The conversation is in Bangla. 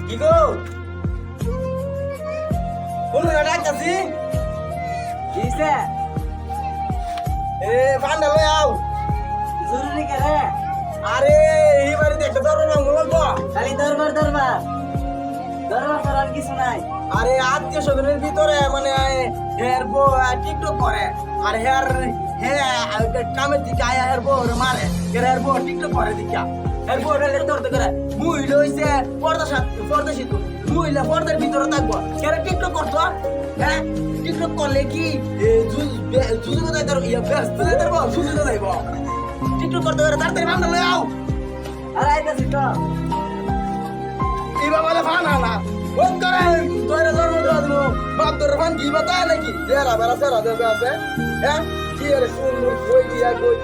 কি গো কোন ডাকতাছি কিসে এ পান্ডা লই আও জরুরি কে রে আরে এই বাড়িতে একটা দরবার ভাঙবো লাগবো খালি দরবার দরবার দরবার তোর আর কিছু নাই আরে আত্মীয় স্বজনের ভিতরে মানে হের বউ টিকটক করে আর হের হে কামের দিকে আয়া হের বউ মারে হের বউ টিকটক করে দিকা হের বউ রেলে ধরতে করে মুই লইছে পর্দা শিখু মুইলা পর্দার ভিতরে থাকবো হের টিকটক করতো হ্যাঁ টিকটক করলে কি জুজু কোথায় তোর ইয়া ব্যস্ত যাইতার বউ জুজু যাইব টিকটক করতে করে তাড়াতাড়ি বান্ধা লই আও আর আইতাছি তো ইবা বলে ফানা না কোন করে তোরে জন্ম দেওয়া দিল বাপ তোর ফান কি বাতা নাকি জেরা বেলা সেরা দেবে আছে হ্যাঁ কি রে সুন্দর কই দিয়া কই